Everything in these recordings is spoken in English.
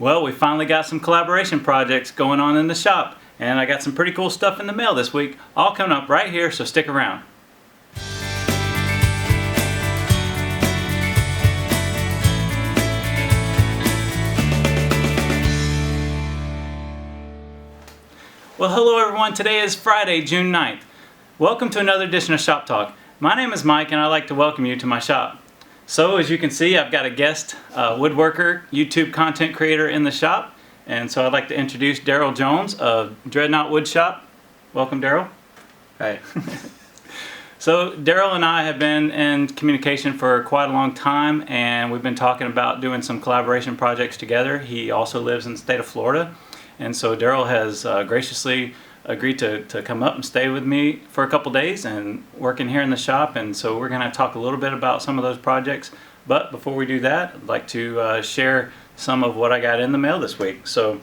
Well, we finally got some collaboration projects going on in the shop, and I got some pretty cool stuff in the mail this week, all coming up right here, so stick around. Well, hello everyone. Today is Friday, June 9th. Welcome to another edition of Shop Talk. My name is Mike, and I'd like to welcome you to my shop. So, as you can see, I've got a guest woodworker, YouTube content creator in the shop. And so I'd like to introduce Daryl Jones of Dreadknot Woodshop. Welcome, Daryl. Hi. So Daryl and I have been in communication for quite a long time, and we've been talking about doing some collaboration projects together. He also lives in the state of Florida, and so Daryl has graciously agreed to come up and stay with me for a couple days and working here in the shop. And so we're going to talk a little bit about some of those projects. But before we do that, I'd like to share some of what I got in the mail this week. So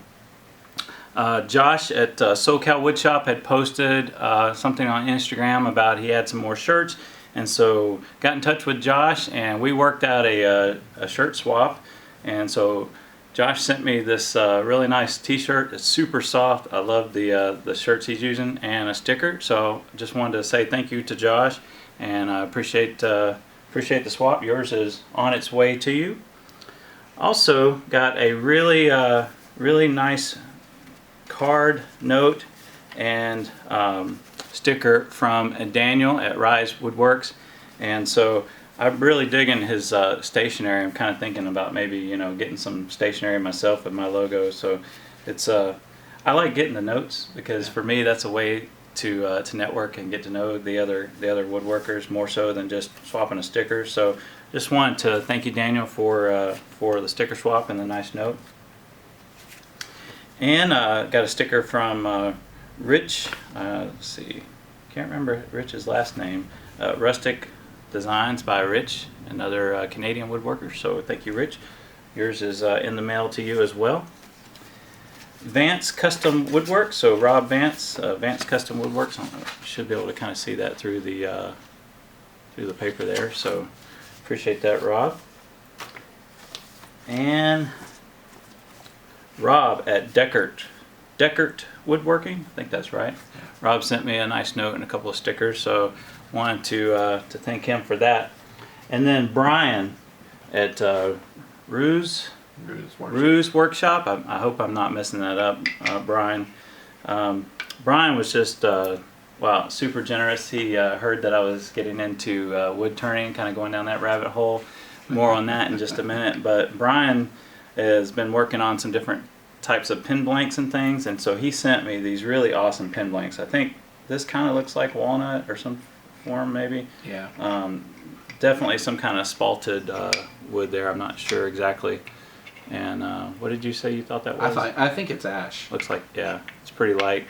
Josh at SoCal Woodshop had posted something on Instagram about he had some more shirts, and so got in touch with Josh and we worked out a shirt swap. And so Josh sent me this really nice t-shirt. It's super soft. I love the shirts he's using, and a sticker. So just wanted to say thank you to Josh, and I appreciate the swap. Yours is on its way to you. Also got a really nice card, note, and sticker from Daniel at Rise Woodworks. And so I'm really digging his stationery. I'm kind of thinking about maybe getting some stationery myself with my logo. So it's I like getting the notes, because for me that's a way to network and get to know the other woodworkers more so than just swapping a sticker. So just wanted to thank you, Daniel, for the sticker swap and the nice note. And got a sticker from Rich. Let's see, can't remember Rich's last name. Rustic Designs by Rich, another Canadian woodworker. So thank you, Rich. Yours is in the mail to you as well. Vance Custom Woodworks. So Rob Vance, Vance Custom Woodworks. You should be able to kind of see that through the paper there. So appreciate that, Rob. And Rob at Deckert Woodworking. I think that's right. Rob sent me a nice note and a couple of stickers, so wanted to thank him for that. And then Brian at Ruse Workshop. I hope I'm not messing that up, Brian. Brian was just wow, super generous. He heard that I was getting into wood turning, kind of going down that rabbit hole. More on that in just a minute. But Brian has been working on some different types of pin blanks and things, and so he sent me these really awesome pin blanks. I think this kind of looks like walnut or some form, maybe. Yeah. Definitely some kind of spalted wood there. I'm not sure exactly. And what did you say you thought that was? I think it's ash. Looks like, yeah, it's pretty light.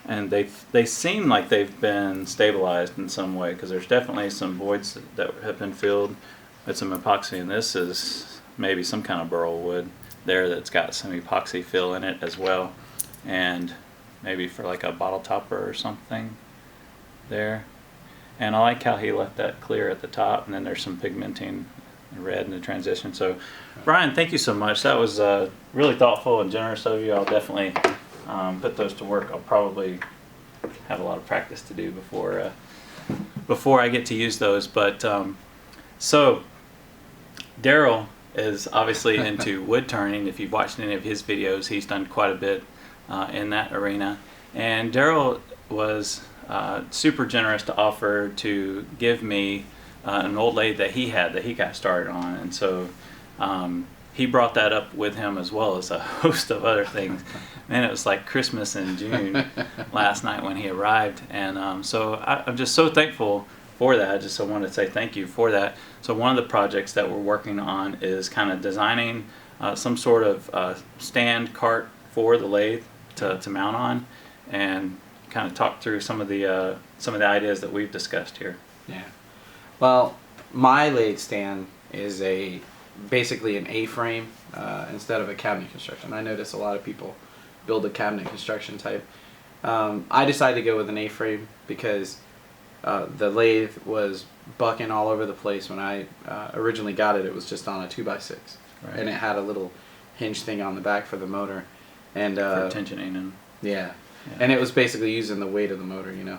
And they seem like they've been stabilized in some way, because there's definitely some voids that have been filled with some epoxy, and this is maybe some kind of burl wood there that's got some epoxy fill in it as well, and maybe for like a bottle topper or something there. And I like how he left that clear at the top, and then there's some pigmenting red in the transition. So Brian, thank you so much. That was really thoughtful and generous of you. I'll definitely put those to work. I'll probably have a lot of practice to do before I get to use those. But so Daryl is obviously into wood turning. If you've watched any of his videos, he's done quite a bit in that arena. And Daryl was super generous to offer to give me an old lathe that he got started on. And so he brought that up with him, as well as a host of other things. Man, it was like Christmas in June last night when he arrived. And so I'm just so thankful for that. I wanted to say thank you for that. So one of the projects that we're working on is kind of designing some sort of stand cart for the lathe to mount on, and kind of talk through some of the ideas that we've discussed here. Yeah. Well, my lathe stand is basically an A-frame instead of a cabinet construction. I notice a lot of people build a cabinet construction type. I decided to go with an A-frame because the lathe was bucking all over the place when I originally got it. It was just on a 2x6, right. And it had a little hinge thing on the back for the motor, and for tensioning and yeah. And it was basically using the weight of the motor, you know.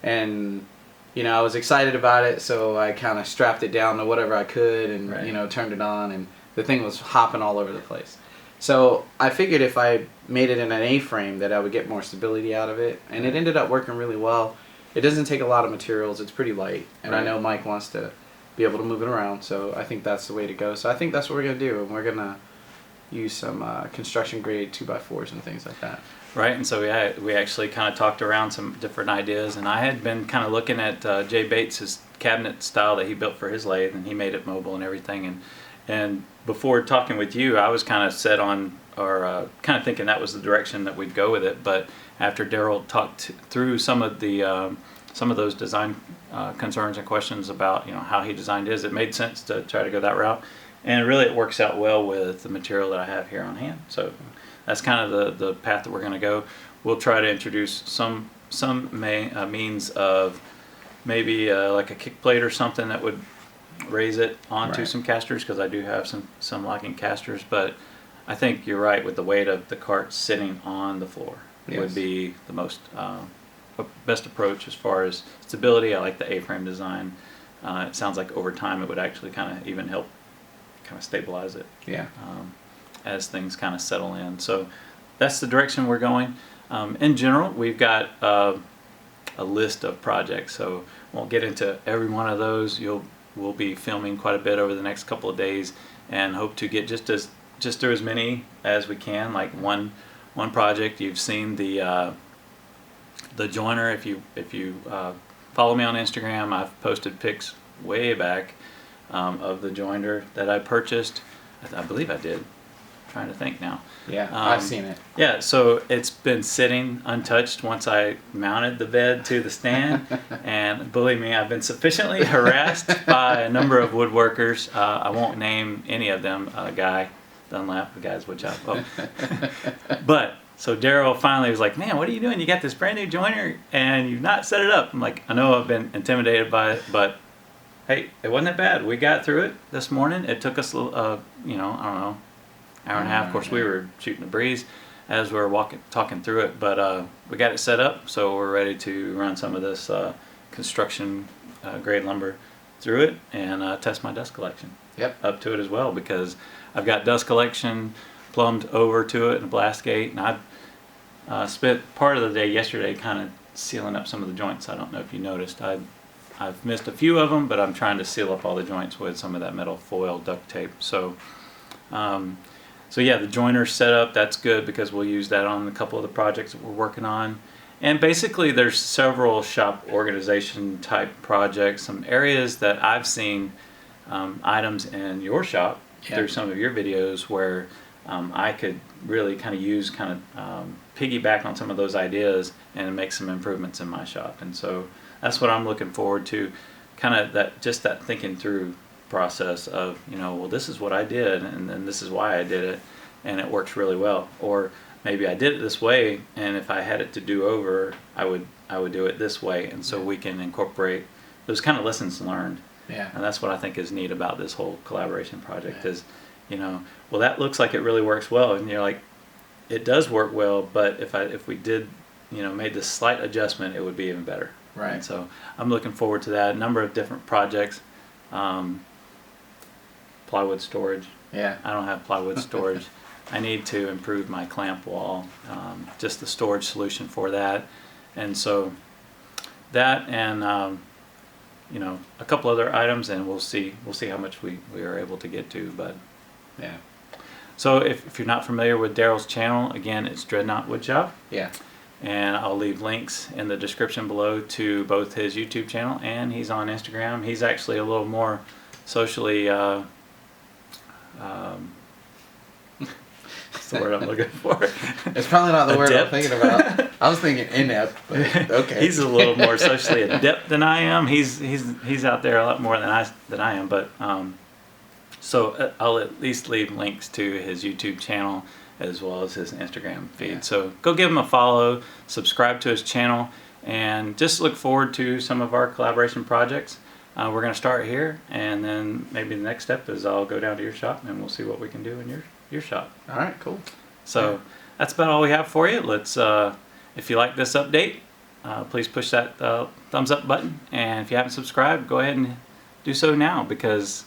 And, you know, I was excited about it, so I kind of strapped it down to whatever I could and, you know, turned it on, and the thing was hopping all over the place. So I figured if I made it in an A-frame that I would get more stability out of it, and it ended up working really well. It doesn't take a lot of materials, it's pretty light, and I know Mike wants to be able to move it around, so I think that's the way to go. So I think that's what we're going to do, and we're going to use some construction grade 2x4s and things like that. Right, and so we actually kind of talked around some different ideas, and I had been kind of looking at Jay Bates's cabinet style that he built for his lathe, and he made it mobile and everything. And before talking with you, I was kind of set on, or kind of thinking that was the direction that we'd go with it. But after Daryl talked through some of those design concerns and questions about, you know, how he designed his, it made sense to try to go that route. And really, it works out well with the material that I have here on hand. So that's kind of the path that we're going to go. We'll try to introduce some means of maybe like a kick plate or something that would raise it onto some casters, because I do have some locking casters. But I think you're right, with the weight of the cart sitting on the floor would be the most best approach as far as stability. I like the A-frame design. It sounds like over time it would actually kind of even help kind of stabilize it. Yeah. As things kind of settle in. So that's the direction we're going. In general, we've got a list of projects, so won't get into every one of those. We'll be filming quite a bit over the next couple of days, and hope to get just through as many as we can. Like one project, you've seen the joiner. If you follow me on Instagram, I've posted pics way back of the joiner that I purchased. I believe I did. Trying to think now. Yeah, I've seen it. Yeah, so it's been sitting untouched once I mounted the bed to the stand, and believe me, I've been sufficiently harassed by a number of woodworkers. I won't name any of them. Guy Dunlap, the guy's Woodshop. Oh. But so Daryl finally was like, "Man, what are you doing? You got this brand new joiner and you've not set it up." I'm like, "I know I've been intimidated by it, but hey, it wasn't that bad. We got through it this morning. It took us, you know, I don't know, hour and a half. Of course, we were shooting a breeze as we were talking through it, but we got it set up, so we're ready to run some of this construction grade lumber through it and test my dust collection up to it as well, because I've got dust collection plumbed over to it in a blast gate, and I've spent part of the day yesterday kind of sealing up some of the joints. I don't know if you noticed. I've missed a few of them, but I'm trying to seal up all the joints with some of that metal foil duct tape. So yeah, the joiner setup, that's good, because we'll use that on a couple of the projects that we're working on. And basically there's several shop organization type projects, some areas that I've seen items in your shop through some of your videos where I could really kind of use, piggyback on some of those ideas and make some improvements in my shop. And so that's what I'm looking forward to, kind of that thinking through process of, you know, well, this is what I did, and then this is why I did it, and it works really well. Or maybe I did it this way, and if I had it to do over, I would do it this way. And so we can incorporate those kind of lessons learned. Yeah. And that's what I think is neat about this whole collaboration project is, you know, well, that looks like it really works well, and you're like, it does work well, but if we did, you know, made this slight adjustment, it would be even better. Right. And so I'm looking forward to that. A number of different projects. Plywood storage. Yeah. I don't have plywood storage. I need to improve my clamp wall, just the storage solution for that. And so that and you know, a couple other items, and we'll see how much we are able to get to. But yeah. So if you're not familiar with Daryl's channel, again, it's Dreadknot Woodshop. Yeah. And I'll leave links in the description below to both his YouTube channel, and he's on Instagram. He's actually a little more socially what's the word I'm looking for? It's probably not the word I'm thinking about. I was thinking inept, but okay. He's a little more socially adept than I am. He's out there a lot more than I am. But so I'll at least leave links to his YouTube channel as well as his Instagram feed. Yeah. So go give him a follow, subscribe to his channel, and just look forward to some of our collaboration projects. We're going to start here, and then maybe the next step is I'll go down to your shop and we'll see what we can do in yours. your shop. All right, cool. So that's about all we have for you. Let's, if you like this update, please push that thumbs up button. And if you haven't subscribed, go ahead and do so now, because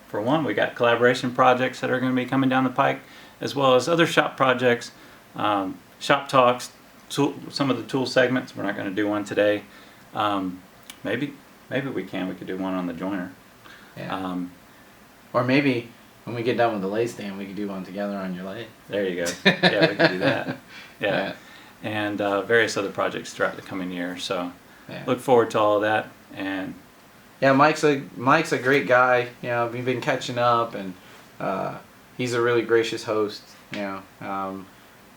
for one, we got collaboration projects that are going to be coming down the pike, as well as other shop projects, shop talks, some of the tool segments. We're not going to do one today. Maybe we could do one on the joiner. Yeah. Or maybe when we get done with the lathe stand, we could do one together on your lathe. There you go. Yeah, we could do that. Yeah. And various other projects throughout the coming year. So Yeah. look forward to all of that. And Yeah, Mike's a great guy. You know, we've been catching up, and he's a really gracious host. You know,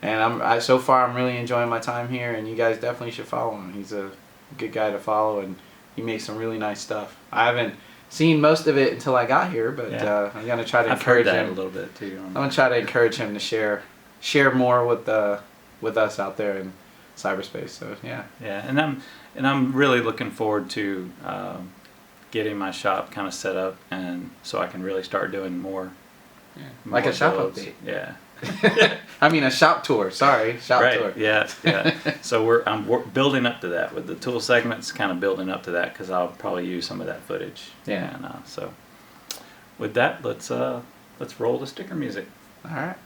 and so far I'm really enjoying my time here, and you guys definitely should follow him. He's a good guy to follow, and he makes some really nice stuff. I haven't seen most of it until I got here, but I'm gonna try to encourage him a little bit too. I'm gonna try to encourage him to share more with us out there in cyberspace. So yeah. Yeah, and I'm really looking forward to getting my shop kind of set up, and so I can really start doing more. Like a shop builds. update. Yeah. I mean a shop tour. Sorry, shop tour. Yeah. So I'm building up to that with the tool segments, kind of building up to that, because I'll probably use some of that footage. Yeah. And so with that, let's roll the sticker music. All right.